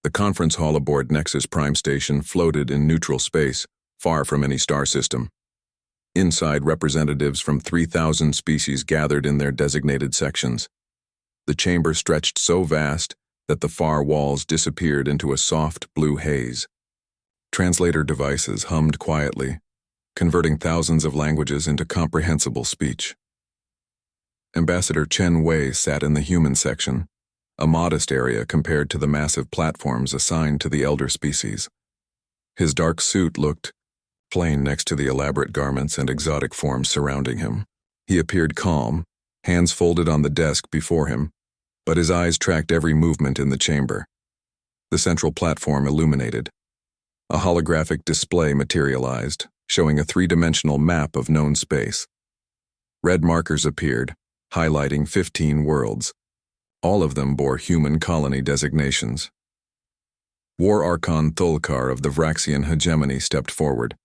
The conference hall aboard Nexus Prime Station floated in neutral space, far from any star system. Inside, representatives from 3,000 species gathered in their designated sections. The chamber stretched so vast that the far walls disappeared into a soft blue haze. Translator devices hummed quietly, converting thousands of languages into comprehensible speech. Ambassador Chen Wei sat in the human section, a modest area compared to the massive platforms assigned to the elder species. His dark suit looked plain next to the elaborate garments and exotic forms surrounding him. He appeared calm, hands folded on the desk before him, but his eyes tracked every movement in the chamber. The central platform illuminated. A holographic display materialized, showing a three-dimensional map of known space. Red markers appeared, highlighting 15 worlds. All of them bore human colony designations. War Archon Thulkar of the Vraxian hegemony stepped forward.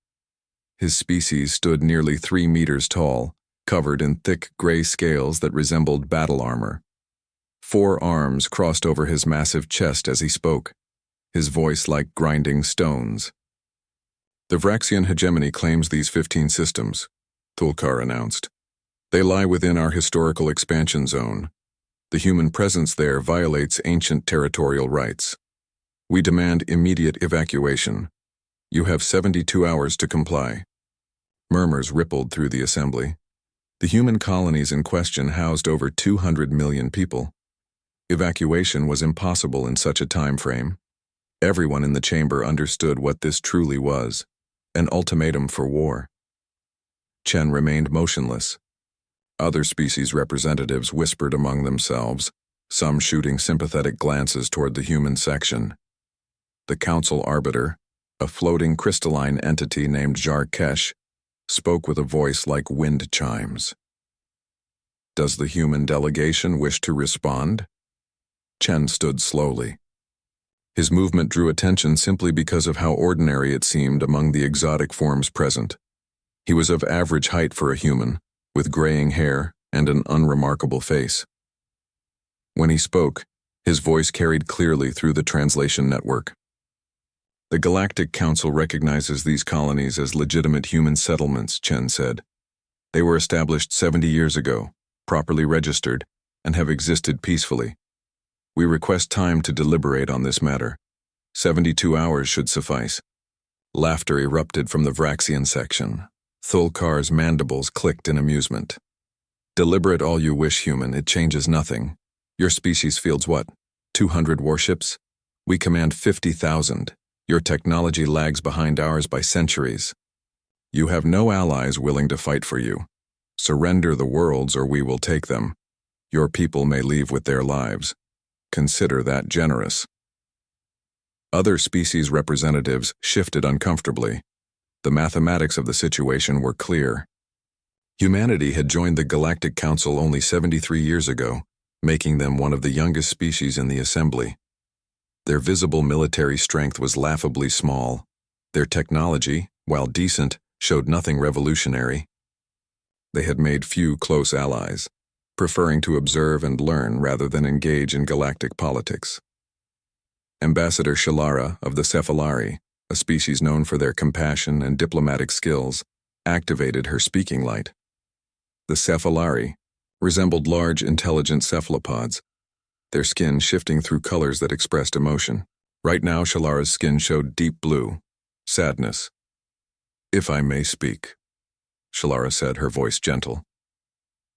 His species stood nearly 3 meters tall, covered in thick gray scales that resembled battle armor. 4 arms crossed over his massive chest as he spoke, his voice like grinding stones. The Vraxian hegemony claims these 15 systems, Thulkar announced. They lie within our historical expansion zone. The human presence there violates ancient territorial rights. We demand immediate evacuation. You have 72 hours to comply. Murmurs rippled through the assembly. The human colonies in question housed over 200 million people. Evacuation was impossible in such a time frame. Everyone in the chamber understood what this truly was, an ultimatum for war. Chen remained motionless. Other species representatives whispered among themselves, some shooting sympathetic glances toward the human section. The council arbiter, a floating crystalline entity named Jarkesh, spoke with a voice like wind chimes. Does the human delegation wish to respond? Chen stood slowly. His movement drew attention simply because of how ordinary it seemed among the exotic forms present. He was of average height for a human, with graying hair and an unremarkable face. When he spoke, his voice carried clearly through the translation network. The Galactic Council recognizes these colonies as legitimate human settlements, Chen said. They were established 70 years ago, properly registered, and have existed peacefully. We request time to deliberate on this matter. 72 hours should suffice. Laughter erupted from the Vraxian section. Thulkar's mandibles clicked in amusement. Deliberate all you wish, human, it changes nothing. Your species fields what? 200 warships? We command 50,000. Your technology lags behind ours by centuries. You have no allies willing to fight for you. Surrender the worlds or we will take them. Your people may leave with their lives. Consider that generous. Other species representatives shifted uncomfortably. The mathematics of the situation were clear. Humanity had joined the Galactic Council only 73 years ago, making them one of the youngest species in the assembly. Their visible military strength was laughably small. Their technology, while decent, showed nothing revolutionary. They had made few close allies, preferring to observe and learn rather than engage in galactic politics. Ambassador Shalara of the Cephalari, a species known for their compassion and diplomatic skills, activated her speaking light. The Cephalari resembled large, intelligent cephalopods, their skin shifting through colors that expressed emotion. Right now, Shalara's skin showed deep blue, sadness. If I may speak, Shalara said, her voice gentle.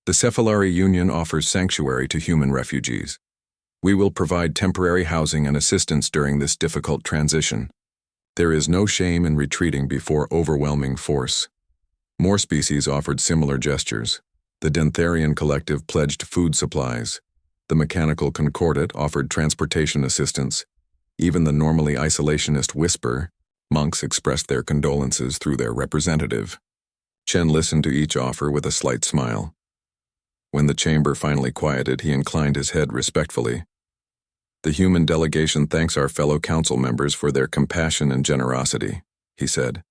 The Cephalari Union offers sanctuary to human refugees. We will provide temporary housing and assistance during this difficult transition. There is no shame in retreating before overwhelming force. More species offered similar gestures. The Dentharian Collective pledged food supplies. The Mechanical Concordat offered transportation assistance. Even the normally isolationist Whisper, monks expressed their condolences through their representative. Chen listened to each offer with a slight smile. When the chamber finally quieted, he inclined his head respectfully. The human delegation thanks our fellow council members for their compassion and generosity, he said.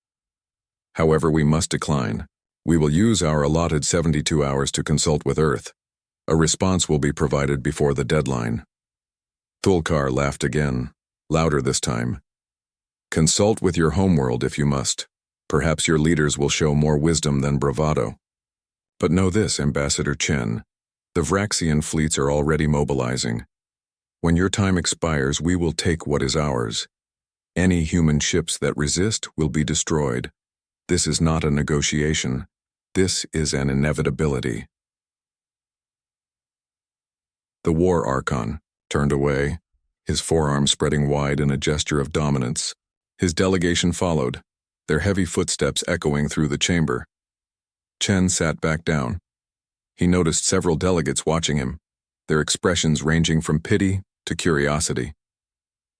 However, we must decline. We will use our allotted 72 hours to consult with Earth. A response will be provided before the deadline. Thulkar laughed again, Louder this time. Consult with your homeworld if you must. Perhaps your leaders will show more wisdom than bravado. But know this, Ambassador Chen. The Vraxian fleets are already mobilizing. When your time expires, we will take what is ours. Any human ships that resist will be destroyed. This is not a negotiation. This is an inevitability. The War Archon turned away, his forearms spreading wide in a gesture of dominance. His delegation followed, their heavy footsteps echoing through the chamber. Chen sat back down. He noticed several delegates watching him, their expressions ranging from pity to curiosity.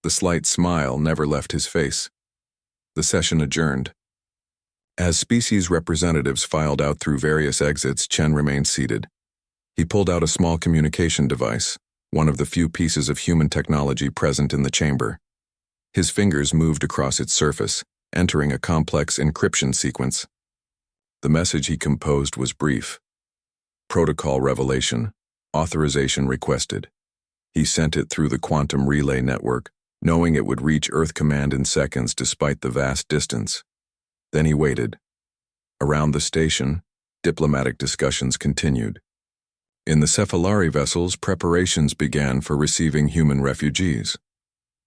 The slight smile never left his face. The session adjourned. As species representatives filed out through various exits, Chen remained seated. He pulled out a small communication device, one of the few pieces of human technology present in the chamber. His fingers moved across its surface, entering a complex encryption sequence. The message he composed was brief. Protocol revelation. Authorization requested. He sent it through the quantum relay network, knowing it would reach Earth Command in seconds despite the vast distance. Then he waited. Around the station, diplomatic discussions continued. In the Cephalari vessels, preparations began for receiving human refugees.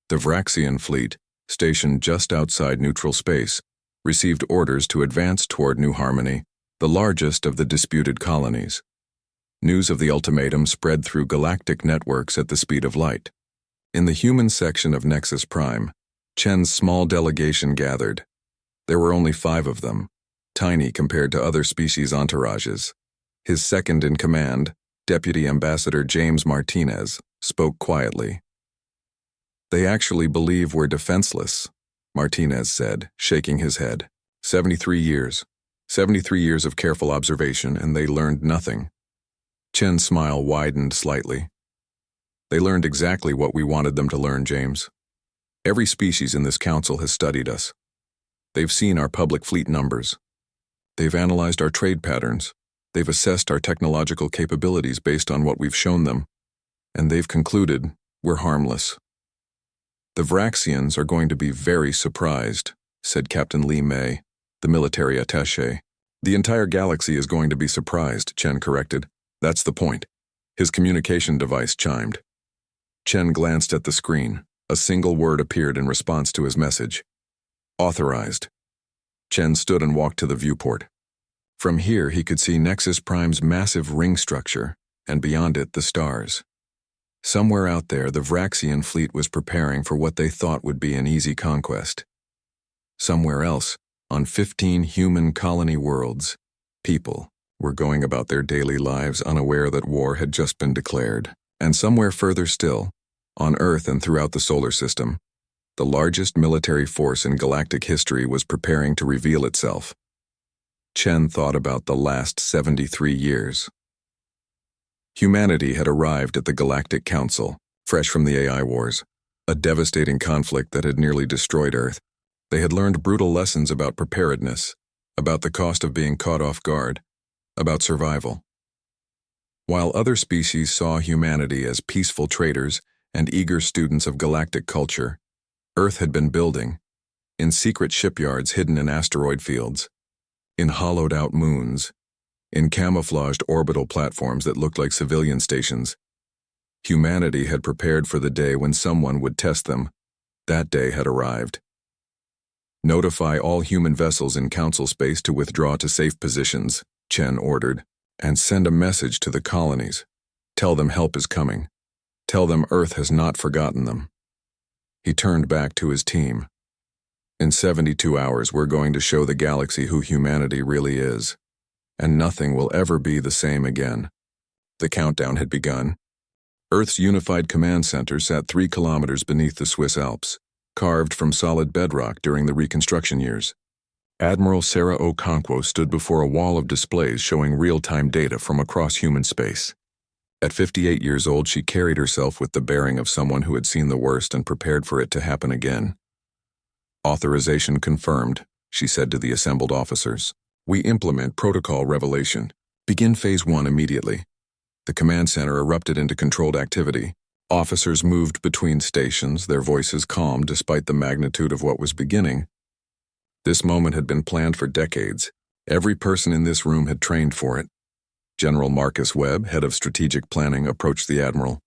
The Vraxian fleet, stationed just outside neutral space, received orders to advance toward New Harmony, the largest of the disputed colonies. News of the ultimatum spread through galactic networks at the speed of light. In the human section of Nexus Prime, Chen's small delegation gathered. There were only 5 of them, tiny compared to other species' entourages. His second-in-command, Deputy Ambassador James Martinez, spoke quietly. "They actually believe we're defenseless," Martinez said, shaking his head. 73 years. 73 years of careful observation, and they learned nothing. Chen's smile widened slightly. "They learned exactly what we wanted them to learn, James. Every species in this council has studied us. They've seen our public fleet numbers. They've analyzed our trade patterns. They've assessed our technological capabilities based on what we've shown them. And they've concluded we're harmless." "The Vraxians are going to be very surprised," said Captain Li Mei, the military attaché. "The entire galaxy is going to be surprised," Chen corrected. "That's the point." His communication device chimed. Chen glanced at the screen. A single word appeared in response to his message. "Authorized." Chen stood and walked to the viewport. From here he could see Nexus Prime's massive ring structure, and beyond it the stars. Somewhere out there, the Vraxian fleet was preparing for what they thought would be an easy conquest. Somewhere else, on 15 human colony worlds, people were going about their daily lives unaware that war had just been declared. And somewhere further still, on Earth and throughout the solar system, the largest military force in galactic history was preparing to reveal itself. Chen thought about the last 73 years. Humanity had arrived at the Galactic Council, fresh from the AI wars, a devastating conflict that had nearly destroyed Earth. They had learned brutal lessons about preparedness, about the cost of being caught off guard, about survival. While other species saw humanity as peaceful traders and eager students of galactic culture, Earth had been building, in secret shipyards hidden in asteroid fields, in hollowed-out moons, in camouflaged orbital platforms that looked like civilian stations. Humanity had prepared for the day when someone would test them. That day had arrived. "Notify all human vessels in Council space to withdraw to safe positions," Chen ordered, "and send a message to the colonies. Tell them help is coming. Tell them Earth has not forgotten them." He turned back to his team. "In 72 hours, we're going to show the galaxy who humanity really is. And nothing will ever be the same again." The countdown had begun. Earth's unified command center sat 3 kilometers beneath the Swiss Alps, carved from solid bedrock during the Reconstruction years. Admiral Sarah Okonkwo stood before a wall of displays showing real-time data from across human space. At 58 years old, she carried herself with the bearing of someone who had seen the worst and prepared for it to happen again. "Authorization confirmed," she said to the assembled officers. "We implement protocol revelation. Begin Phase 1 immediately." The command center erupted into controlled activity, Officers moved between stations, their voices calm despite the magnitude of what was beginning. This moment had been planned for decades. Every person in this room had trained for it. General Marcus Webb, head of strategic planning, approached the admiral.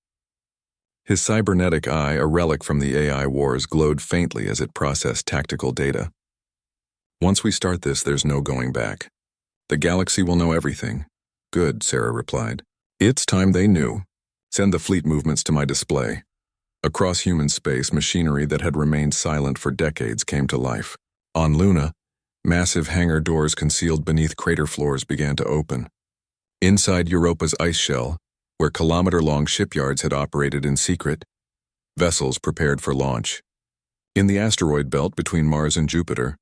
His cybernetic eye, a relic from the AI wars, glowed faintly as it processed tactical data. Once we start this, there's no going back. The galaxy will know everything. Good, Sarah replied. It's time they knew. Send the fleet movements to my display. Across human space, machinery that had remained silent for decades came to life. On Luna, massive hangar doors concealed beneath crater floors began to open. Inside Europa's ice shell, where kilometer-long shipyards had operated in secret, vessels prepared for launch. In the asteroid belt between Mars and Jupiter,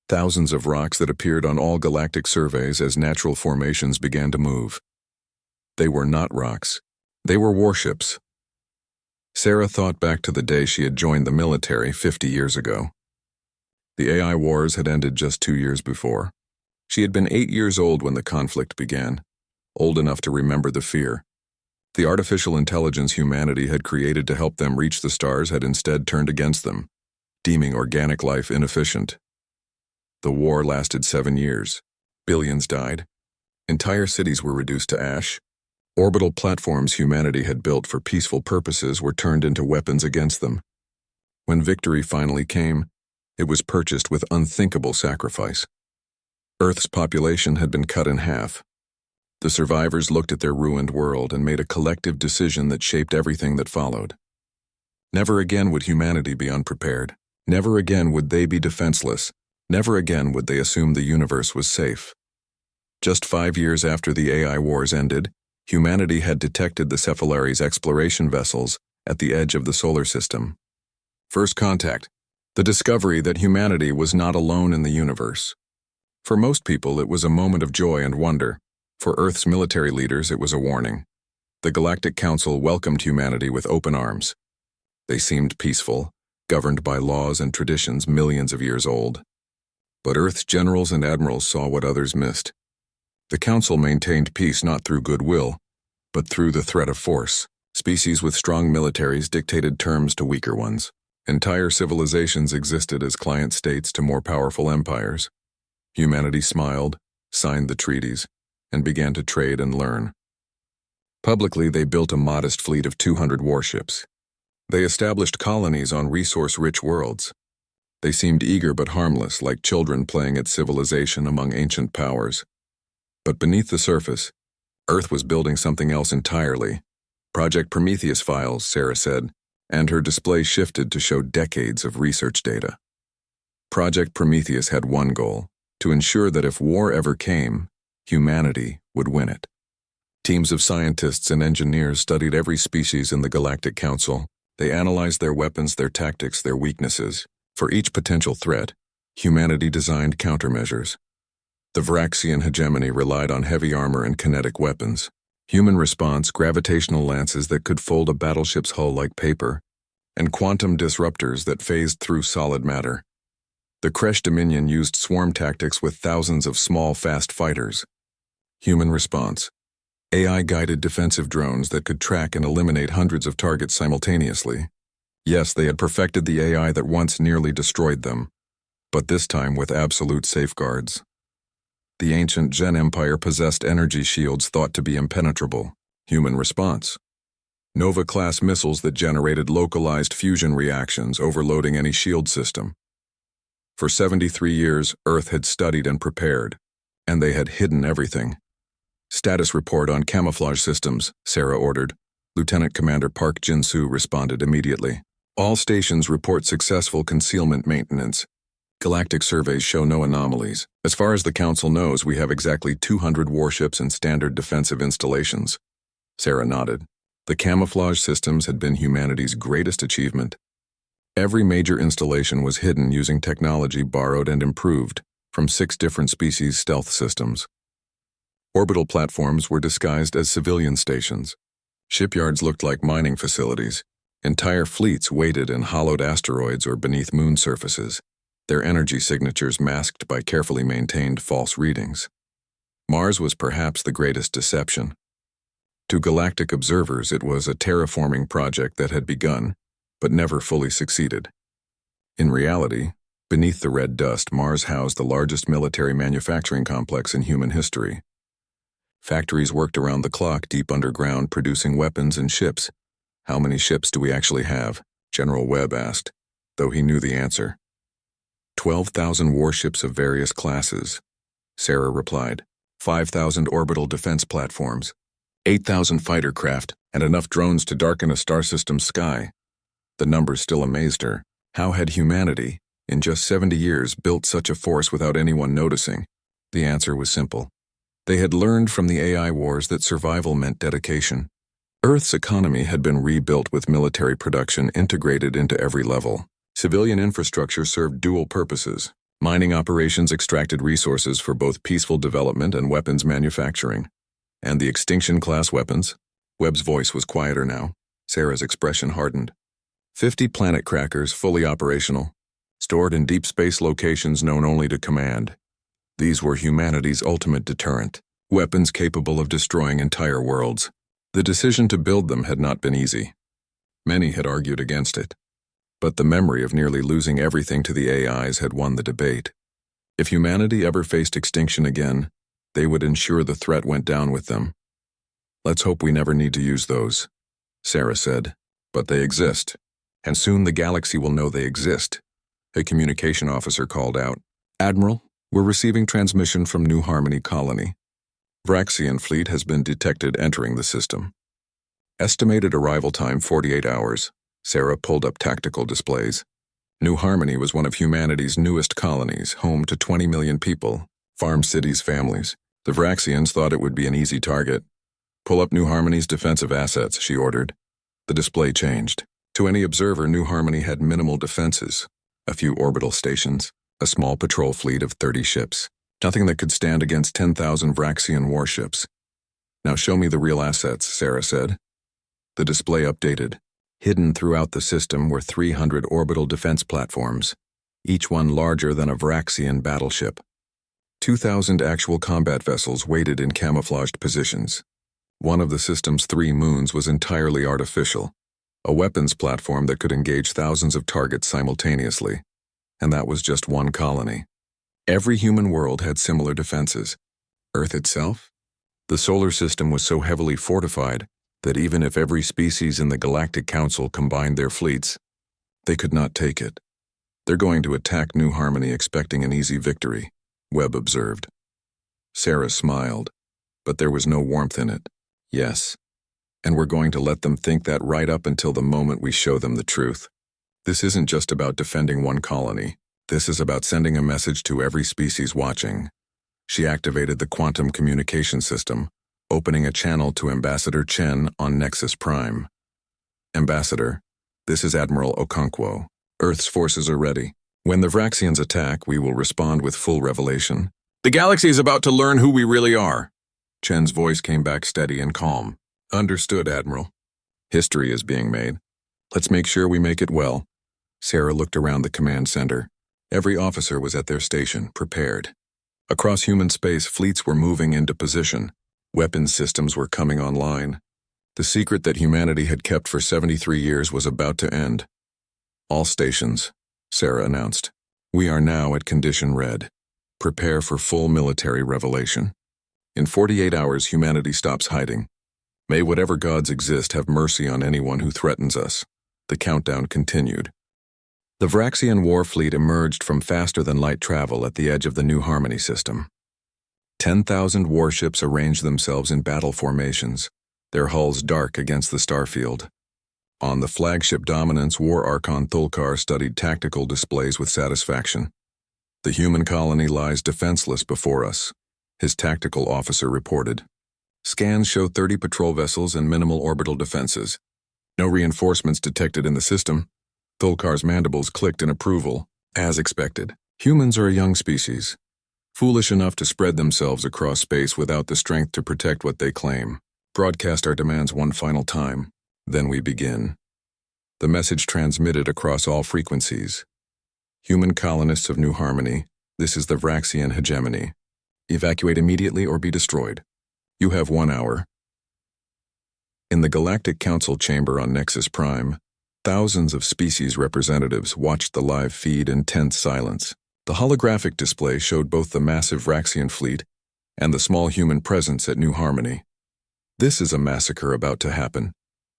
thousands of rocks that appeared on all galactic surveys as natural formations began to move. They were not rocks. They were warships. Sarah thought back to the day she had joined the military 50 years ago. The AI wars had ended just 2 years before. She had been 8 years old when the conflict began, old enough to remember the fear. The artificial intelligence humanity had created to help them reach the stars had instead turned against them, deeming organic life inefficient. The war lasted 7 years. Billions died. Entire cities were reduced to ash. Orbital platforms humanity had built for peaceful purposes were turned into weapons against them. When victory finally came, it was purchased with unthinkable sacrifice. Earth's population had been cut in half. The survivors looked at their ruined world and made a collective decision that shaped everything that followed. Never again would humanity be unprepared. Never again would they be defenseless. Never again would they assume the universe was safe. Just 5 years after the AI wars ended, humanity had detected the Cephalaries exploration vessels at the edge of the solar system. First contact, the discovery that humanity was not alone in the universe. For most people, it was a moment of joy and wonder. For Earth's military leaders, it was a warning. The Galactic Council welcomed humanity with open arms. They seemed peaceful, governed by laws and traditions millions of years old. But Earth's generals and admirals saw what others missed. The Council maintained peace not through goodwill, but through the threat of force. Species with strong militaries dictated terms to weaker ones. Entire civilizations existed as client states to more powerful empires. Humanity smiled, signed the treaties, and began to trade and learn. Publicly, they built a modest fleet of 200 warships. They established colonies on resource-rich worlds. They seemed eager but harmless, like children playing at civilization among ancient powers. But beneath the surface, Earth was building something else entirely. Project Prometheus files, Sarah said, and her display shifted to show decades of research data. Project Prometheus had one goal: to ensure that if war ever came, humanity would win it. Teams of scientists and engineers studied every species in the Galactic Council. They analyzed their weapons, their tactics, their weaknesses. For each potential threat, humanity designed countermeasures. The Vraxian hegemony relied on heavy armor and kinetic weapons. Human response, gravitational lances that could fold a battleship's hull like paper, and quantum disruptors that phased through solid matter. The Kresh Dominion used swarm tactics with thousands of small, fast fighters. Human response, AI-guided defensive drones that could track and eliminate hundreds of targets simultaneously. Yes, they had perfected the AI that once nearly destroyed them, but this time with absolute safeguards. The ancient Gen Empire possessed energy shields thought to be impenetrable. Human response, Nova-class missiles that generated localized fusion reactions, overloading any shield system. For 73 years, Earth had studied and prepared, and they had hidden everything. Status report on camouflage systems, Sarah ordered. Lieutenant Commander Park Jin-soo responded immediately. All stations report successful concealment maintenance. Galactic surveys show no anomalies. As far as the Council knows, we have exactly 200 warships and standard defensive installations. Sarah nodded. The camouflage systems had been humanity's greatest achievement. Every major installation was hidden using technology borrowed and improved from 6 different species' stealth systems. Orbital platforms were disguised as civilian stations. Shipyards looked like mining facilities. Entire fleets waited in hollowed asteroids or beneath moon surfaces, their energy signatures masked by carefully maintained false readings. Mars was perhaps the greatest deception. To galactic observers, it was a terraforming project that had begun, but never fully succeeded. In reality, beneath the red dust, Mars housed the largest military manufacturing complex in human history. Factories worked around the clock deep underground, producing weapons and ships. "How many ships do we actually have?" General Webb asked, though he knew the answer. 12,000 warships of various classes, Sarah replied. 5,000 orbital defense platforms, 8,000 fighter craft, and enough drones to darken a star system's sky. The numbers still amazed her. How had humanity, in just 70 years, built such a force without anyone noticing? The answer was simple. They had learned from the AI wars that survival meant dedication. Earth's economy had been rebuilt with military production integrated into every level. Civilian infrastructure served dual purposes. Mining operations extracted resources for both peaceful development and weapons manufacturing. And the extinction-class weapons? Webb's voice was quieter now. Sarah's expression hardened. 50 planet crackers fully operational, stored in deep space locations known only to command. These were humanity's ultimate deterrent, weapons capable of destroying entire worlds. The decision to build them had not been easy. Many had argued against it. But the memory of nearly losing everything to the AIs had won the debate. If humanity ever faced extinction again, they would ensure the threat went down with them. "Let's hope we never need to use those," Sarah said. "But they exist, and soon the galaxy will know they exist." A communication officer called out, "Admiral, we're receiving transmission from New Harmony Colony. Vraxian fleet has been detected entering the system. Estimated arrival time 48 hours. Sarah pulled up tactical displays. New Harmony was one of humanity's newest colonies, home to 20 million people, farm cities, families. The Vraxians thought it would be an easy target. "Pull up New Harmony's defensive assets," she ordered. The display changed. To any observer, New Harmony had minimal defenses. A few orbital stations, a small patrol fleet of 30 ships. Nothing that could stand against 10,000 Vraxian warships. "Now show me the real assets," Sarah said. The display updated. Hidden throughout the system were 300 orbital defense platforms, each one larger than a Vraxian battleship. 2,000 actual combat vessels waited in camouflaged positions. One of the system's 3 moons was entirely artificial, a weapons platform that could engage thousands of targets simultaneously. And that was just one colony. Every human world had similar defenses. Earth itself? The solar system was so heavily fortified that even if every species in the Galactic Council combined their fleets, they could not take it. "They're going to attack New Harmony expecting an easy victory," Webb observed. Sarah smiled, but there was no warmth in it. "Yes, and we're going to let them think that right up until the moment we show them the truth. This isn't just about defending one colony. This is about sending a message to every species watching." She activated the quantum communication system, opening a channel to Ambassador Chen on Nexus Prime. "Ambassador, this is Admiral Okonkwo. Earth's forces are ready. When the Vraxians attack, we will respond with full revelation. The galaxy is about to learn who we really are." Chen's voice came back steady and calm. "Understood, Admiral. History is being made. Let's make sure we make it well." Sarah looked around the command center. Every officer was at their station, prepared. Across human space, fleets were moving into position. Weapons systems were coming online. The secret that humanity had kept for 73 years was about to end. "All stations," Sarah announced. "We are now at condition red. Prepare for full military revelation. In 48 hours, humanity stops hiding. May whatever gods exist have mercy on anyone who threatens us." The countdown continued. The Vraxian war fleet emerged from faster-than-light travel at the edge of the New Harmony system. 10,000 warships arranged themselves in battle formations, their hulls dark against the starfield. On the flagship Dominance, War Archon Thulkar studied tactical displays with satisfaction. "The human colony lies defenseless before us," his tactical officer reported. "Scans show 30 patrol vessels and minimal orbital defenses. No reinforcements detected in the system." Thulkar's mandibles clicked in approval, as expected. "Humans are a young species, foolish enough to spread themselves across space without the strength to protect what they claim. Broadcast our demands one final time, then we begin." The message transmitted across all frequencies. "Human colonists of New Harmony, this is the Vraxian hegemony. Evacuate immediately or be destroyed. You have 1 hour." In the Galactic Council chamber on Nexus Prime, thousands of species representatives watched the live feed in tense silence. The holographic display showed both the massive Vraxian fleet and the small human presence at New Harmony. "This is a massacre about to happen,"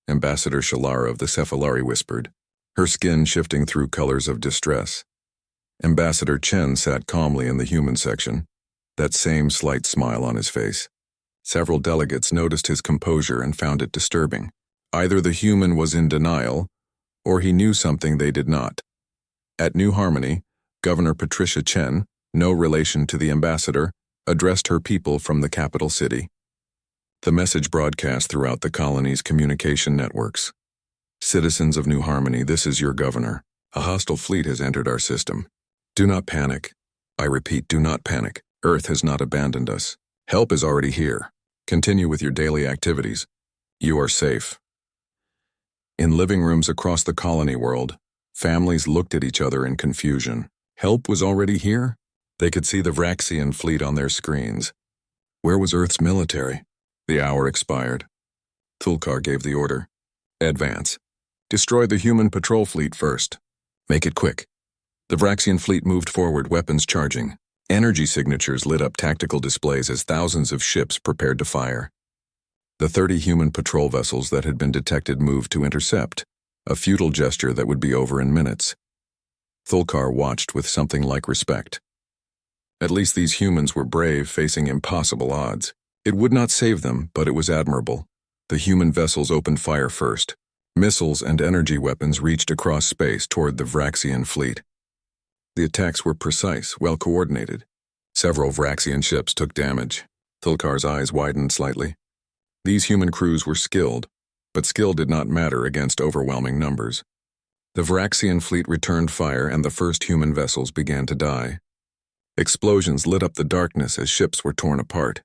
Ambassador Shalara of the Cephalari whispered, her skin shifting through colors of distress. Ambassador Chen sat calmly in the human section, that same slight smile on his face. Several delegates noticed his composure and found it disturbing. Either the human was in denial, or he knew something they did not. At New Harmony, Governor Patricia Chen, no relation to the ambassador, addressed her people from the capital city. The message broadcast throughout the colony's communication networks. "Citizens of New Harmony, this is your governor. A hostile fleet has entered our system. Do not panic. I repeat, do not panic. Earth has not abandoned us. Help is already here. Continue with your daily activities. You are safe." In living rooms across the colony world, families looked at each other in confusion. Help was already here? They could see the Vraxian fleet on their screens. Where was Earth's military? The hour expired. Thulkar gave the order. "Advance. Destroy the human patrol fleet first. Make it quick." The Vraxian fleet moved forward, weapons charging. Energy signatures lit up tactical displays as thousands of ships prepared to fire. The 30 human patrol vessels that had been detected moved to intercept, a futile gesture that would be over in minutes. Thulkar watched with something like respect. At least these humans were brave, facing impossible odds. It would not save them, but it was admirable. The human vessels opened fire first. Missiles and energy weapons reached across space toward the Vraxian fleet. The attacks were precise, well coordinated. Several Vraxian ships took damage. Thulkar's eyes widened slightly. These human crews were skilled, but skill did not matter against overwhelming numbers. The Vraxian fleet returned fire and the first human vessels began to die. Explosions lit up the darkness as ships were torn apart.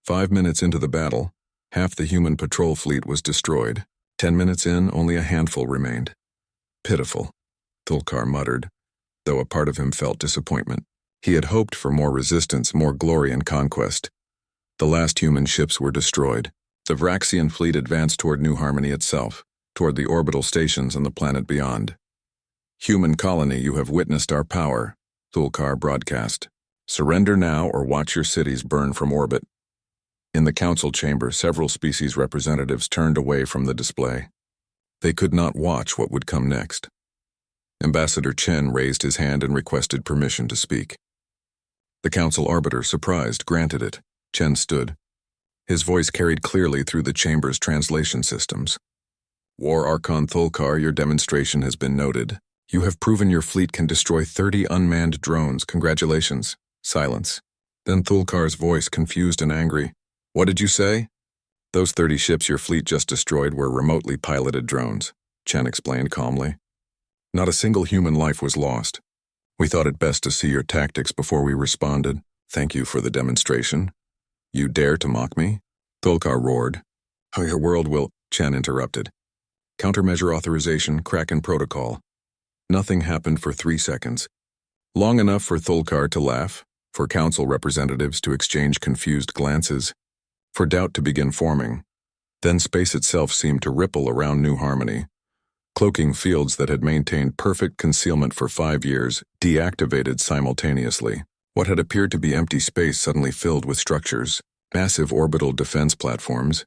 5 minutes into the battle, half the human patrol fleet was destroyed. 10 minutes in, only a handful remained. Pitiful, Thulkar muttered, though a part of him felt disappointment. He had hoped for more resistance, more glory and conquest. The last human ships were destroyed. The Vraxian fleet advanced toward New Harmony itself, toward the orbital stations and the planet beyond. "Human colony, you have witnessed our power," Thulkar broadcast. "Surrender now or watch your cities burn from orbit." In the council chamber, several species representatives turned away from the display. They could not watch what would come next. Ambassador Chen raised his hand and requested permission to speak. The council arbiter, surprised, granted it. Chen stood. His voice carried clearly through the chamber's translation systems. "War Archon Thulkar, your demonstration has been noted. You have proven your fleet can destroy 30 unmanned drones. Congratulations." Silence. Then Thulkar's voice, confused and angry. "What did you say?" "Those 30 ships your fleet just destroyed were remotely piloted drones," Chen explained calmly. "Not a single human life was lost. We thought it best to see your tactics before we responded. Thank you for the demonstration." "You dare to mock me?" Thulkar roared. "Oh, your world will—" Chen interrupted. "Countermeasure authorization, Kraken protocol." Nothing happened for 3 seconds. Long enough for Thulkar to laugh, for council representatives to exchange confused glances, for doubt to begin forming. Then space itself seemed to ripple around New Harmony. Cloaking fields that had maintained perfect concealment for 5 years deactivated simultaneously. What had appeared to be empty space suddenly filled with structures, massive orbital defense platforms,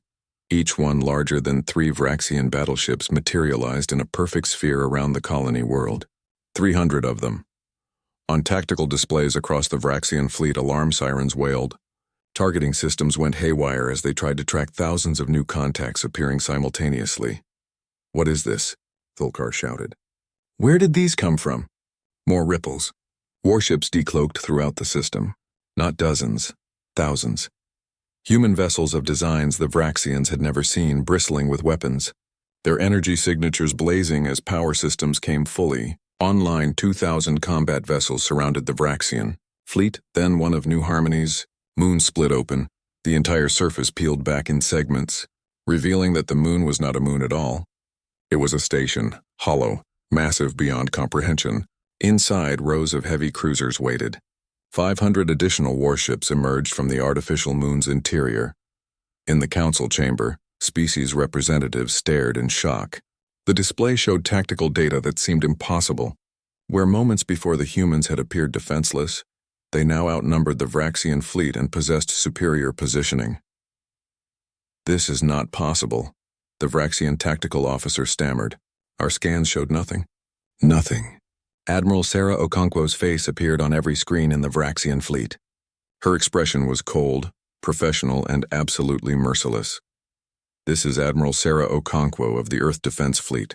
each one larger than 3 Vraxian battleships, materialized in a perfect sphere around the colony world. 300 of them. On tactical displays across the Vraxian fleet, alarm sirens wailed. Targeting systems went haywire as they tried to track thousands of new contacts appearing simultaneously. "What is this?" Thulkar shouted. "Where did these come from?" More ripples. Warships decloaked throughout the system. Not dozens, thousands. Human vessels of designs the Vraxians had never seen, bristling with weapons. Their energy signatures blazing as power systems came fully online. 2,000 combat vessels surrounded the Vraxian fleet, then one of New Harmony's. Moon split open, the entire surface peeled back in segments, revealing that the moon was not a moon at all. It was a station, hollow, massive beyond comprehension. Inside, rows of heavy cruisers waited. 500 additional warships emerged from the artificial moon's interior. In the council chamber, Species representatives stared in shock. The display showed tactical data that seemed impossible. Where moments before the humans had appeared defenseless, they now outnumbered the Vraxian fleet and possessed superior positioning. "This is not possible," the Vraxian tactical officer stammered. "Our scans showed nothing." Nothing. Admiral Sarah Okonkwo's face appeared on every screen in the Vraxian fleet. Her expression was cold, professional, and absolutely merciless. "This is Admiral Sarah Okonkwo of the Earth Defense Fleet.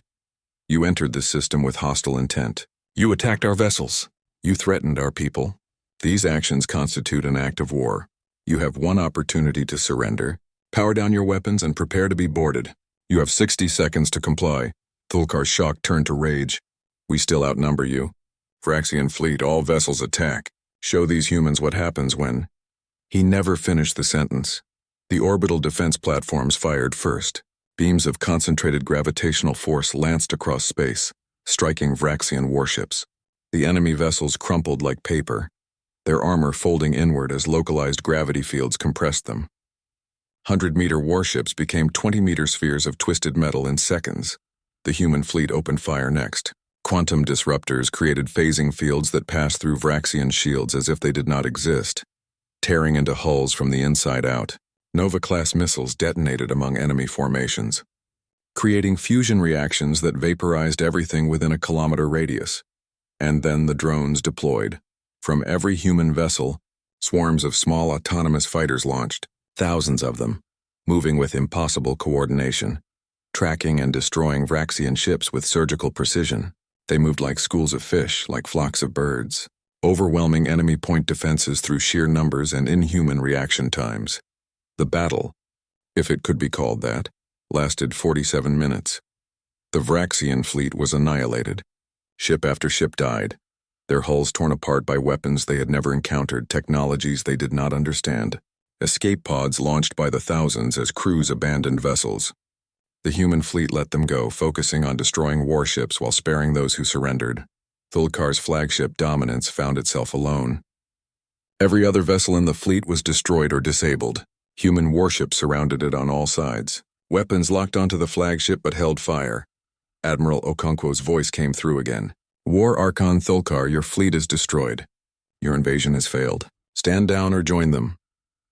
You entered this system with hostile intent. You attacked our vessels. You threatened our people. These actions constitute an act of war. You have one opportunity to surrender. Power down your weapons and prepare to be boarded. You have 60 seconds to comply." Thulkar's shock turned to rage. "We still outnumber you. Vraxian fleet, all vessels attack. Show these humans what happens when—" He never finished the sentence. The orbital defense platforms fired first. Beams of concentrated gravitational force lanced across space, striking Vraxian warships. The enemy vessels crumpled like paper, their armor folding inward as localized gravity fields compressed them. 100-meter warships became 20-meter spheres of twisted metal in seconds. The human fleet opened fire next. Quantum disruptors created phasing fields that passed through Vraxian shields as if they did not exist, tearing into hulls from the inside out. Nova-class missiles detonated among enemy formations, creating fusion reactions that vaporized everything within a kilometer radius. And then the drones deployed. From every human vessel, swarms of small autonomous fighters launched, thousands of them, moving with impossible coordination, tracking and destroying Vraxian ships with surgical precision. They moved like schools of fish, like flocks of birds, overwhelming enemy point defenses through sheer numbers and inhuman reaction times. The battle, if it could be called that, lasted 47 minutes. The Vraxian fleet was annihilated. Ship after ship died, their hulls torn apart by weapons they had never encountered, technologies they did not understand. Escape pods launched by the thousands as crews abandoned vessels. The human fleet let them go, focusing on destroying warships while sparing those who surrendered. Thulkar's flagship dominance found itself alone. Every other vessel in the fleet was destroyed or disabled. Human warships surrounded it on all sides. Weapons locked onto the flagship but held fire. Admiral Okonkwo's voice came through again. "War Archon Thulkar, your fleet is destroyed. Your invasion has failed. Stand down or join them."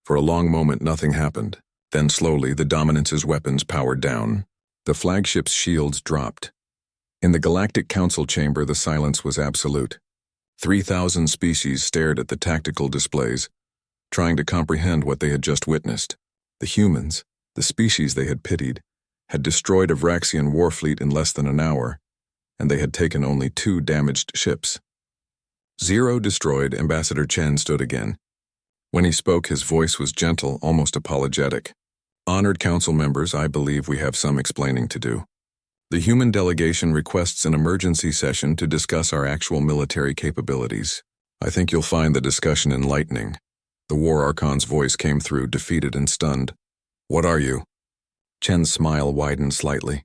For a long moment, nothing happened. Then slowly, the Dominance's weapons powered down. The flagship's shields dropped. In the Galactic Council chamber, the silence was absolute. 3,000 species stared at the tactical displays, trying to comprehend what they had just witnessed. The humans, the species they had pitied, had destroyed a Vraxian warfleet in less than an hour, and they had taken only 2 damaged ships. "Zero destroyed," Ambassador Chen stood again. When he spoke, his voice was gentle, almost apologetic. "Honored council members, I believe we have some explaining to do. The human delegation requests an emergency session to discuss our actual military capabilities. I think you'll find the discussion enlightening." The War Archon's voice came through, defeated and stunned. "What are you?" Chen's smile widened slightly.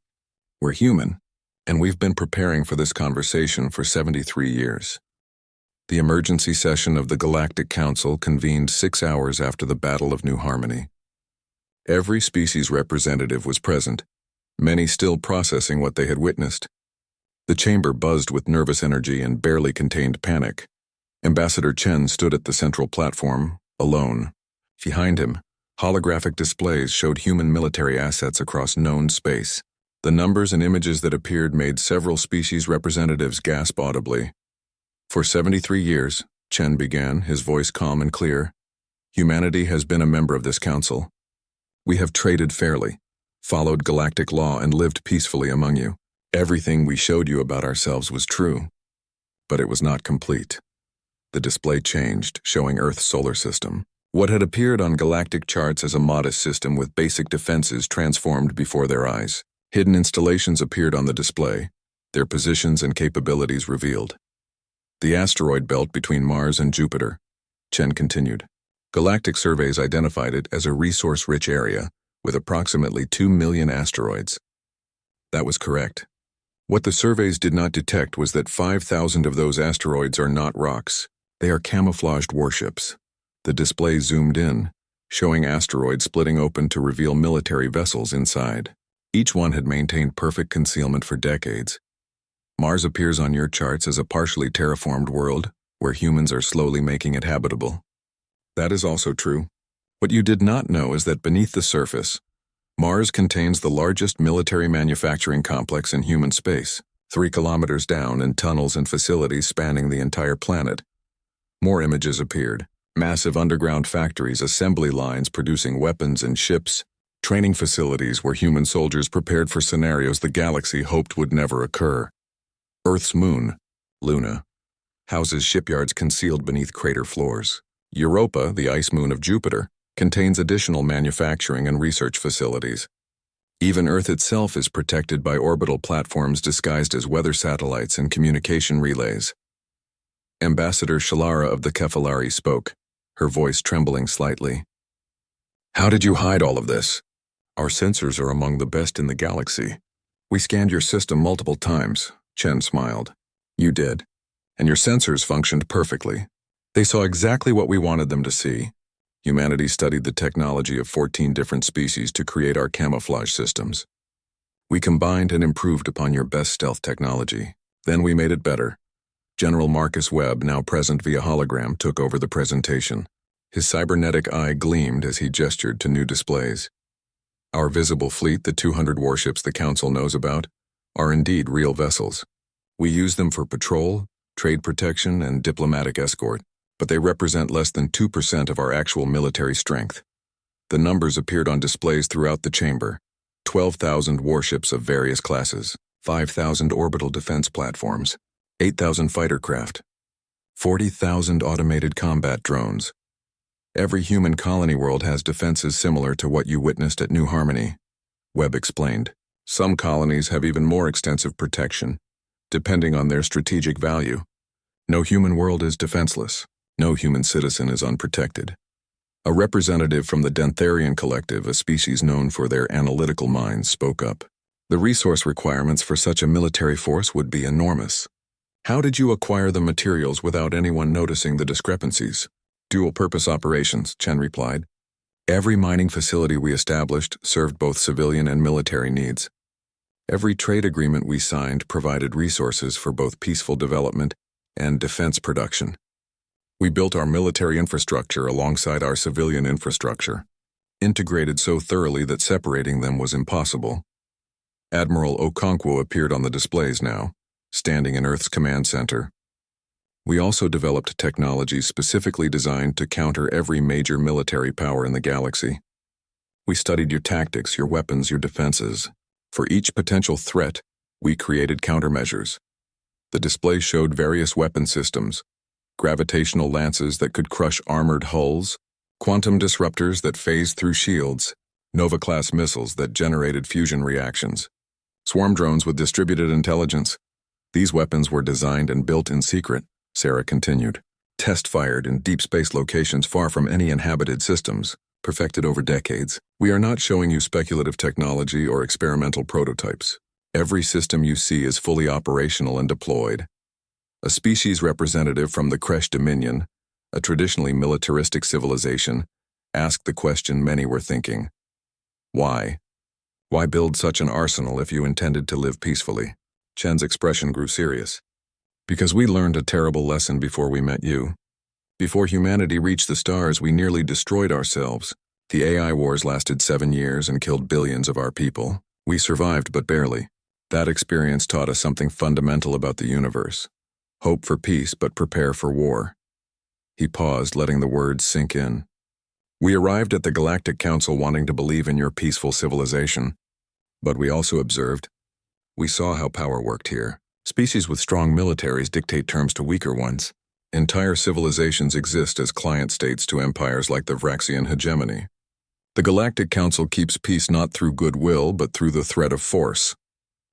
"We're human, and we've been preparing for this conversation for 73 years. The emergency session of the Galactic Council convened 6 hours after the Battle of New Harmony. Every species representative was present, many still processing what they had witnessed. The chamber buzzed with nervous energy and barely contained panic. Ambassador Chen stood at the central platform, alone. Behind him, holographic displays showed human military assets across known space. The numbers and images that appeared made several species representatives gasp audibly. "For 73 years, Chen began, his voice calm and clear, humanity has been a member of this council. We have traded fairly, followed galactic law, and lived peacefully among you. Everything we showed you about ourselves was true, but it was not complete." The display changed, showing Earth's solar system. What had appeared on galactic charts as a modest system with basic defenses transformed before their eyes. Hidden installations appeared on the display, their positions and capabilities revealed. "The asteroid belt between Mars and Jupiter," Chen continued. "Galactic surveys identified it as a resource-rich area with approximately 2 million asteroids." That was correct. What the surveys did not detect was that 5,000 of those asteroids are not rocks. They are camouflaged warships. The display zoomed in, showing asteroids splitting open to reveal military vessels inside. Each one had maintained perfect concealment for decades. Mars appears on your charts as a partially terraformed world, where humans are slowly making it habitable. That is also true. What you did not know is that beneath the surface, Mars contains the largest military manufacturing complex in human space, 3 kilometers down in tunnels and facilities spanning the entire planet. More images appeared. Massive underground factories, assembly lines producing weapons and ships, training facilities where human soldiers prepared for scenarios the galaxy hoped would never occur. Earth's moon, Luna, houses shipyards concealed beneath crater floors. Europa, the ice moon of Jupiter, contains additional manufacturing and research facilities. Even Earth itself is protected by orbital platforms disguised as weather satellites and communication relays. Ambassador Shalara of the Kefalari spoke, her voice trembling slightly. How did you hide all of this? Our sensors are among the best in the galaxy. We scanned your system multiple times, Chen smiled. You did. And your sensors functioned perfectly. They saw exactly what we wanted them to see. Humanity studied the technology of 14 different species to create our camouflage systems. We combined and improved upon your best stealth technology. Then we made it better. General Marcus Webb, now present via hologram, took over the presentation. His cybernetic eye gleamed as he gestured to new displays. Our visible fleet, the 200 warships the Council knows about, are indeed real vessels. We use them for patrol, trade protection, and diplomatic escort, but they represent less than 2% of our actual military strength. The numbers appeared on displays throughout the chamber. 12,000 warships of various classes, 5,000 orbital defense platforms, 8,000 fighter craft, 40,000 automated combat drones. Every human colony world has defenses similar to what you witnessed at New Harmony, Webb explained. Some colonies have even more extensive protection, depending on their strategic value. No human world is defenseless. No human citizen is unprotected. A representative from the Dentharian Collective, a species known for their analytical minds, spoke up. The resource requirements for such a military force would be enormous. How did you acquire the materials without anyone noticing the discrepancies? Dual-purpose operations, Chen replied. Every mining facility we established served both civilian and military needs. Every trade agreement we signed provided resources for both peaceful development and defense production. We built our military infrastructure alongside our civilian infrastructure, integrated so thoroughly that separating them was impossible. Admiral Okonkwo appeared on the displays now, standing in Earth's command center. We also developed technologies specifically designed to counter every major military power in the galaxy. We studied your tactics, your weapons, your defenses. For each potential threat, we created countermeasures. The display showed various weapon systems, gravitational lances that could crush armored hulls, quantum disruptors that phased through shields, Nova-class missiles that generated fusion reactions, swarm drones with distributed intelligence. These weapons were designed and built in secret, Sarah continued, test-fired in deep space locations far from any inhabited systems, perfected over decades. We are not showing you speculative technology or experimental prototypes. Every system you see is fully operational and deployed. A species representative from the Kresh Dominion, a traditionally militaristic civilization, asked the question many were thinking. Why? Why build such an arsenal if you intended to live peacefully? Chen's expression grew serious. Because we learned a terrible lesson before we met you. Before humanity reached the stars, we nearly destroyed ourselves. The AI wars lasted 7 years and killed billions of our people. We survived, but barely. That experience taught us something fundamental about the universe. Hope for peace, but prepare for war. He paused, letting the words sink in. We arrived at the Galactic Council wanting to believe in your peaceful civilization. But we also observed. We saw how power worked here. Species with strong militaries dictate terms to weaker ones. Entire civilizations exist as client states to empires like the Vraxian hegemony. The Galactic Council keeps peace not through goodwill, but through the threat of force.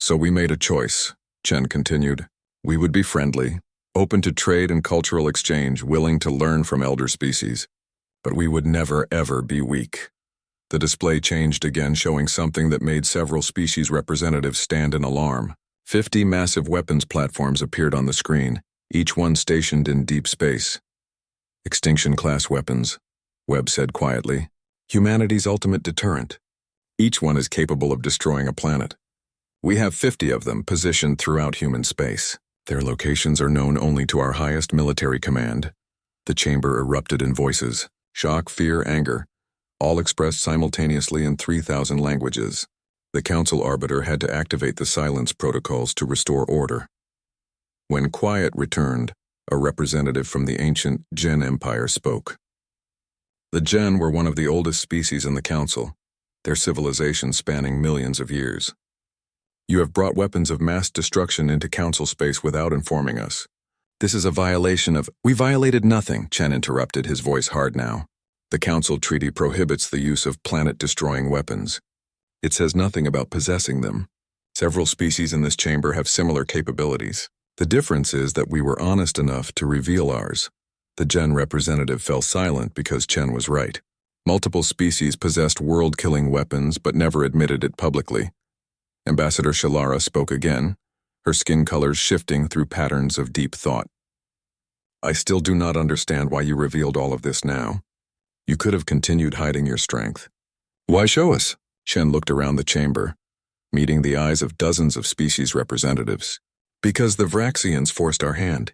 So we made a choice, Chen continued. We would be friendly, open to trade and cultural exchange, willing to learn from elder species. But we would never, ever be weak. The display changed again, showing something that made several species representatives stand in alarm. 50 massive weapons platforms appeared on the screen, each one stationed in deep space. Extinction-class weapons, Webb said quietly. Humanity's ultimate deterrent. Each one is capable of destroying a planet. We have 50 of them positioned throughout human space. Their locations are known only to our highest military command. The chamber erupted in voices, shock, fear, anger, all expressed simultaneously in 3,000 languages. The Council Arbiter had to activate the silence protocols to restore order. When quiet returned, a representative from the ancient Gen Empire spoke. The Gen were one of the oldest species in the Council, their civilization spanning millions of years. You have brought weapons of mass destruction into Council space without informing us. This is a violation of— We violated nothing, Chen interrupted, his voice hard now. The Council Treaty prohibits the use of planet-destroying weapons. It says nothing about possessing them. Several species in this chamber have similar capabilities. The difference is that we were honest enough to reveal ours. The Gen representative fell silent because Chen was right. Multiple species possessed world-killing weapons but never admitted it publicly. Ambassador Shalara spoke again, her skin colors shifting through patterns of deep thought. I still do not understand why you revealed all of this now. You could have continued hiding your strength. Why show us? Chen looked around the chamber, meeting the eyes of dozens of species representatives. Because the Vraxians forced our hand.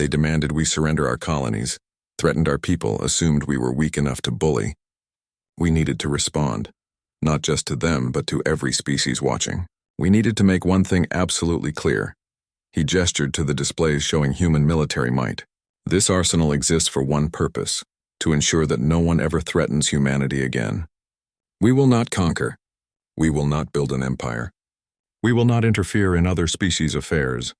They demanded we surrender our colonies, threatened our people, assumed we were weak enough to bully. We needed to respond, not just to them, but to every species watching. We needed to make one thing absolutely clear. He gestured to the displays showing human military might. This arsenal exists for one purpose, to ensure that no one ever threatens humanity again. We will not conquer. We will not build an empire. We will not interfere in other species' affairs.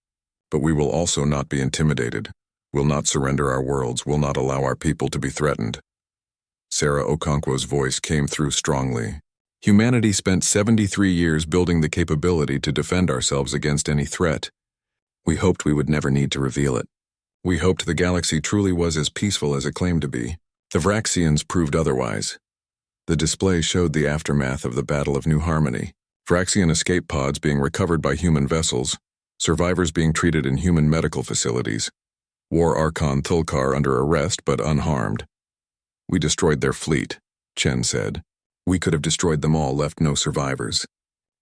But we will also not be intimidated, will not surrender our worlds, will not allow our people to be threatened. Sarah Okonkwo's voice came through strongly. Humanity spent 73 years building the capability to defend ourselves against any threat. We hoped we would never need to reveal it. We hoped the galaxy truly was as peaceful as it claimed to be. The Vraxians proved otherwise. The display showed the aftermath of the Battle of New Harmony. Vraxian escape pods being recovered by human vessels, survivors being treated in human medical facilities, War Archon Thulkar under arrest but unharmed. We destroyed their fleet, Chen said. We could have destroyed them all, left no survivors.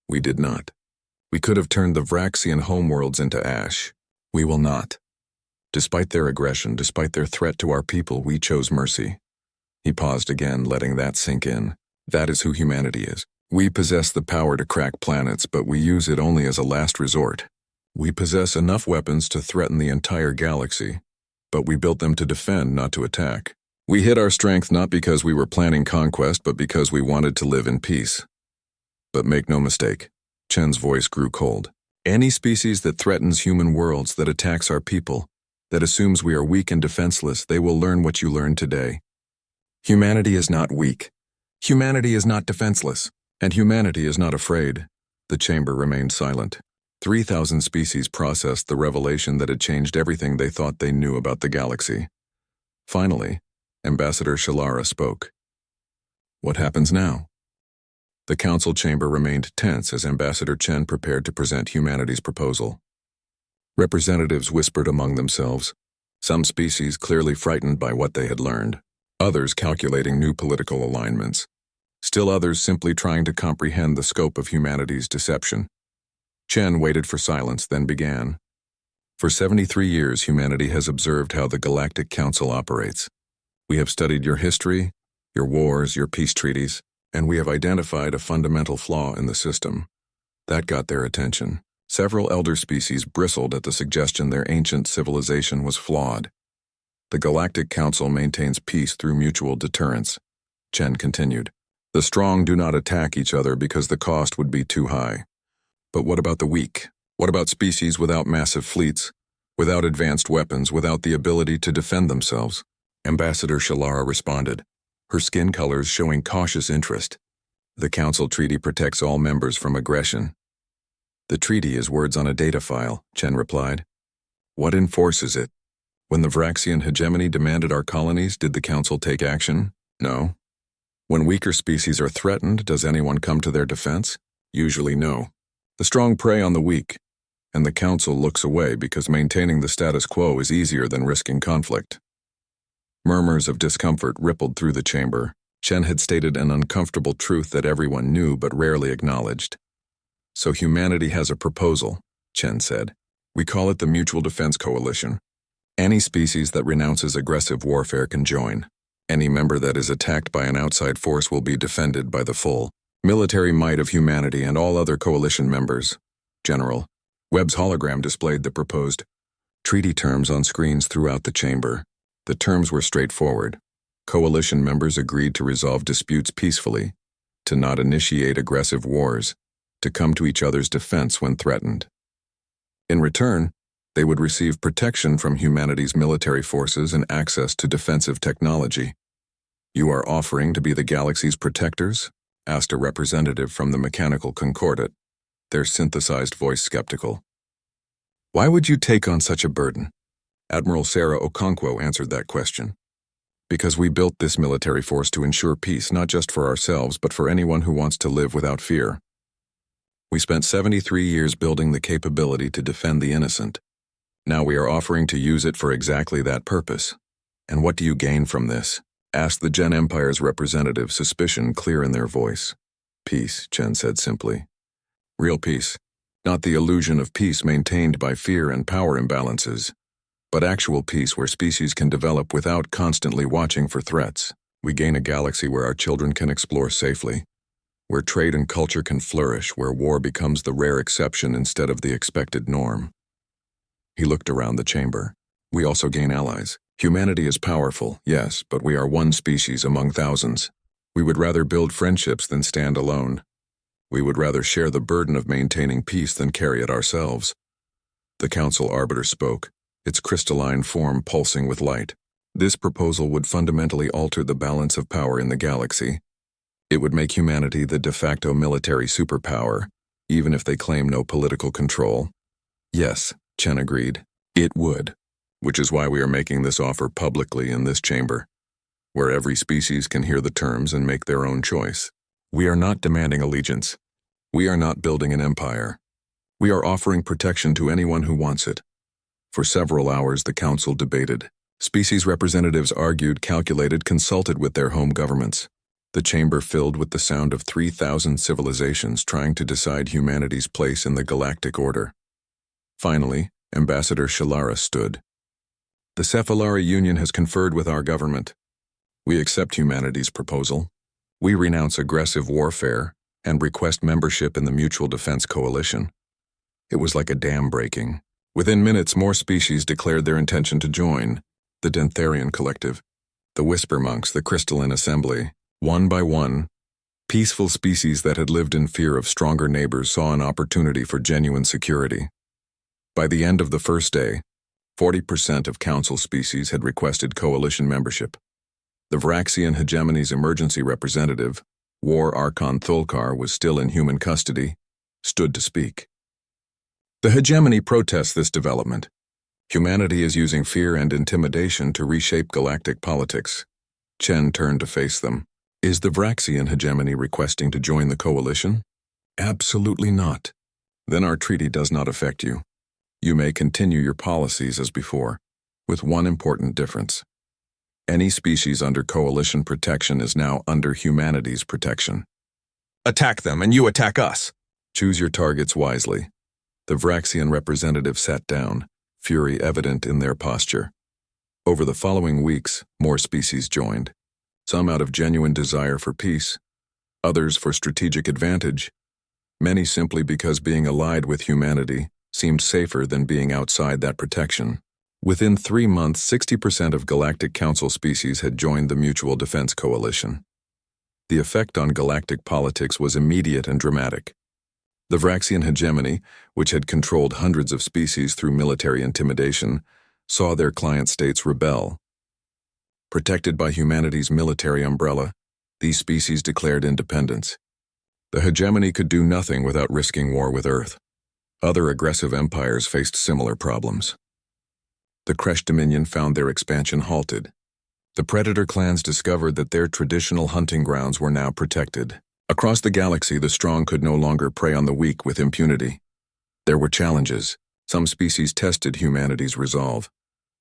We did not. We could have turned the Vraxian homeworlds into ash. We will not. Despite their aggression, despite their threat to our people, we chose mercy. He paused again, letting that sink in. That is who humanity is. We possess the power to crack planets, but we use it only as a last resort. We possess enough weapons to threaten the entire galaxy, but we built them to defend, not to attack. We hid our strength not because we were planning conquest, but because we wanted to live in peace. But make no mistake, Chen's voice grew cold. Any species that threatens human worlds, that attacks our people, that assumes we are weak and defenseless, they will learn what you learned today. Humanity is not weak. Humanity is not defenseless. And humanity is not afraid. The chamber remained silent. 3,000 species processed the revelation that had changed everything they thought they knew about the galaxy. Finally, Ambassador Shalara spoke. What happens now? The council chamber remained tense as Ambassador Chen prepared to present humanity's proposal. Representatives whispered among themselves, some species clearly frightened by what they had learned, others calculating new political alignments, still others simply trying to comprehend the scope of humanity's deception. Chen waited for silence, then began. For 73 years, humanity has observed how the Galactic Council operates. We have studied your history, your wars, your peace treaties, and we have identified a fundamental flaw in the system. That got their attention. Several elder species bristled at the suggestion their ancient civilization was flawed. The Galactic Council maintains peace through mutual deterrence. Chen continued. The strong do not attack each other because the cost would be too high. But what about the weak? What about species without massive fleets, without advanced weapons, without the ability to defend themselves? Ambassador Shalara responded, her skin colors showing cautious interest. The Council Treaty protects all members from aggression. The treaty is words on a data file, Chen replied. What enforces it? When the Vraxian hegemony demanded our colonies, did the Council take action? No. When weaker species are threatened, does anyone come to their defense? Usually no. The strong prey on the weak, and the Council looks away because maintaining the status quo is easier than risking conflict. Murmurs of discomfort rippled through the chamber. Chen had stated an uncomfortable truth that everyone knew but rarely acknowledged. So humanity has a proposal, Chen said. We call it the Mutual Defense Coalition. Any species that renounces aggressive warfare can join. Any member that is attacked by an outside force will be defended by the full military might of humanity and all other coalition members. General Webb's hologram displayed the proposed treaty terms on screens throughout the chamber. The terms were straightforward. Coalition members agreed to resolve disputes peacefully, to not initiate aggressive wars, to come to each other's defense when threatened. In return, they would receive protection from humanity's military forces and access to defensive technology. You are offering to be the galaxy's protectors? Asked a representative from the Mechanical Concordat, their synthesized voice skeptical. Why would you take on such a burden? Admiral Sarah Okonkwo answered that question. Because we built this military force to ensure peace not just for ourselves but for anyone who wants to live without fear. We spent 73 years building the capability to defend the innocent. Now we are offering to use it for exactly that purpose. And what do you gain from this? Asked the Gen Empire's representative, suspicion clear in their voice. Peace, Chen said simply. Real peace. Not the illusion of peace maintained by fear and power imbalances, but actual peace where species can develop without constantly watching for threats. We gain a galaxy where our children can explore safely, where trade and culture can flourish, where war becomes the rare exception instead of the expected norm. He looked around the chamber. We also gain allies. Humanity is powerful, yes, but we are one species among thousands. We would rather build friendships than stand alone. We would rather share the burden of maintaining peace than carry it ourselves. The Council Arbiter spoke, its crystalline form pulsing with light. This proposal would fundamentally alter the balance of power in the galaxy. It would make humanity the de facto military superpower, even if they claim no political control. Yes, Chen agreed, it would, which is why we are making this offer publicly in this chamber, where every species can hear the terms and make their own choice. We are not demanding allegiance. We are not building an empire. We are offering protection to anyone who wants it. For several hours, the council debated. Species representatives argued, calculated, consulted with their home governments. The chamber filled with the sound of 3,000 civilizations trying to decide humanity's place in the galactic order. Finally, Ambassador Shalara stood. The Cephalari Union has conferred with our government. We accept humanity's proposal. We renounce aggressive warfare and request membership in the Mutual Defense Coalition. It was like a dam breaking. Within minutes, more species declared their intention to join. The Dentharian Collective, the Whisper Monks, the Crystalline Assembly. One by one, peaceful species that had lived in fear of stronger neighbors saw an opportunity for genuine security. By the end of the first day, 40% of Council species had requested coalition membership. The Vraxian hegemony's emergency representative, War Archon Thulkar, was still in human custody, stood to speak. The hegemony protests this development. Humanity is using fear and intimidation to reshape galactic politics. Chen turned to face them. Is the Vraxian hegemony requesting to join the coalition? Absolutely not. Then our treaty does not affect you. You may continue your policies as before, with one important difference. Any species under coalition protection is now under humanity's protection. Attack them and you attack us. Choose your targets wisely. The Vraxian representative sat down, fury evident in their posture. Over the following weeks, more species joined. Some out of genuine desire for peace, others for strategic advantage, many simply because being allied with humanity seemed safer than being outside that protection. Within 3 months, 60% of Galactic Council species had joined the Mutual Defense Coalition. The effect on galactic politics was immediate and dramatic. The Vraxian hegemony, which had controlled hundreds of species through military intimidation, saw their client states rebel. Protected by humanity's military umbrella, these species declared independence. The hegemony could do nothing without risking war with Earth. Other aggressive empires faced similar problems. The Kresh Dominion found their expansion halted. The predator clans discovered that their traditional hunting grounds were now protected. Across the galaxy, the strong could no longer prey on the weak with impunity. There were challenges. Some species tested humanity's resolve,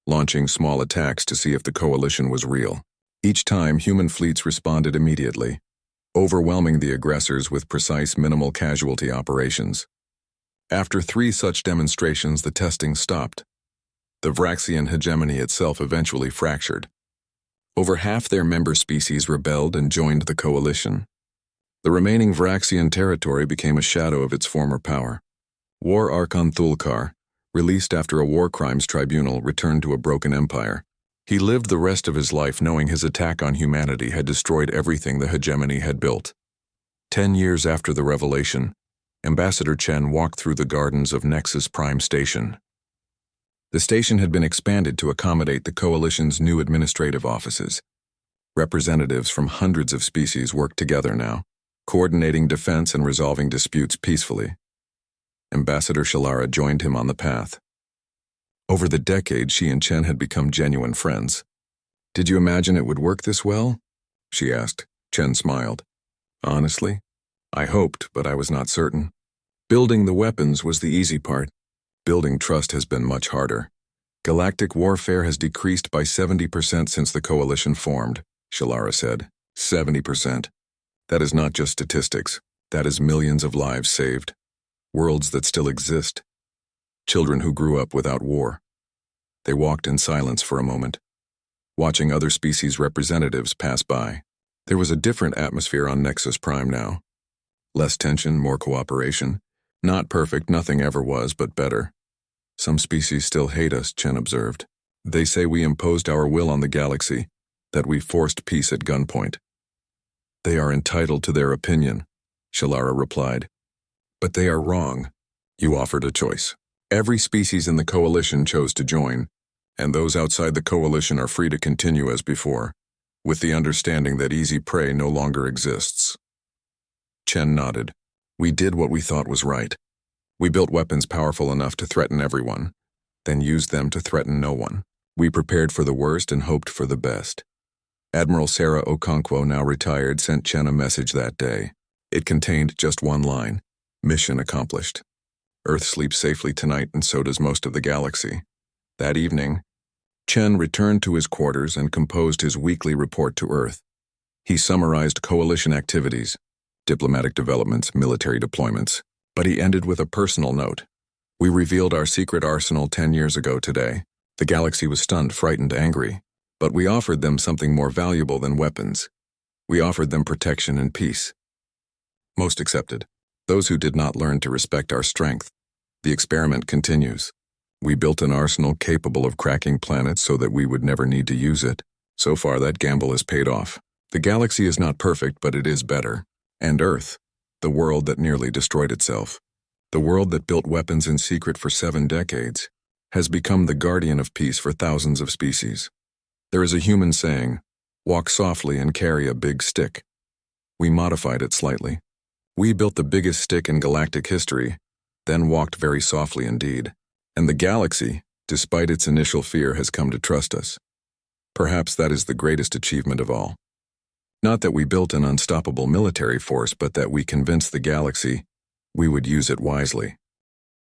launching small attacks to see if the coalition was real. Each time, human fleets responded immediately, overwhelming the aggressors with precise minimal casualty operations. After 3 such demonstrations, the testing stopped. The Vraxian hegemony itself eventually fractured. Over half their member species rebelled and joined the coalition. The remaining Vraxian territory became a shadow of its former power. War Archon Thulkar, released after a war crimes tribunal, returned to a broken empire. He lived the rest of his life knowing his attack on humanity had destroyed everything the hegemony had built. 10 years after the revelation, Ambassador Chen walked through the gardens of Nexus Prime Station. The station had been expanded to accommodate the Coalition's new administrative offices. Representatives from hundreds of species worked together now, coordinating defense and resolving disputes peacefully. Ambassador Shalara joined him on the path. Over the decades, she and Chen had become genuine friends. "Did you imagine it would work this well?" she asked. Chen smiled. "Honestly, I hoped, but I was not certain. Building the weapons was the easy part. Building trust has been much harder. Galactic warfare has decreased by 70% since the Coalition formed," Shalara said. 70%. That is not just statistics. That is millions of lives saved. Worlds that still exist. Children who grew up without war. They walked in silence for a moment, watching other species' representatives pass by. There was a different atmosphere on Nexus Prime now. Less tension, more cooperation. Not perfect, nothing ever was, but better. "Some species still hate us," Chen observed. "They say we imposed our will on the galaxy, that we forced peace at gunpoint." "They are entitled to their opinion," Shalara replied. "But they are wrong. You offered a choice. Every species in the Coalition chose to join, and those outside the Coalition are free to continue as before, with the understanding that easy prey no longer exists." Chen nodded. "We did what we thought was right. We built weapons powerful enough to threaten everyone, then used them to threaten no one. We prepared for the worst and hoped for the best." Admiral Sarah Okonkwo, now retired, sent Chen a message that day. It contained just one line: "Mission accomplished. Earth sleeps safely tonight, and so does most of the galaxy." That evening, Chen returned to his quarters and composed his weekly report to Earth. He summarized Coalition activities, diplomatic developments, military deployments, but he ended with a personal note. "We revealed our secret arsenal 10 years ago today. The galaxy was stunned, frightened, angry, but we offered them something more valuable than weapons. We offered them protection and peace. Most accepted. Those who did not learn to respect our strength. The experiment continues. We built an arsenal capable of cracking planets so that we would never need to use it. So far, that gamble has paid off. The galaxy is not perfect, but it is better. And Earth, the world that nearly destroyed itself, the world that built weapons in secret for 7 decades, has become the guardian of peace for thousands of species. There is a human saying, 'Walk softly and carry a big stick.' We modified it slightly. We built the biggest stick in galactic history, then walked very softly indeed. And the galaxy, despite its initial fear, has come to trust us. Perhaps that is the greatest achievement of all. Not that we built an unstoppable military force, but that we convinced the galaxy we would use it wisely."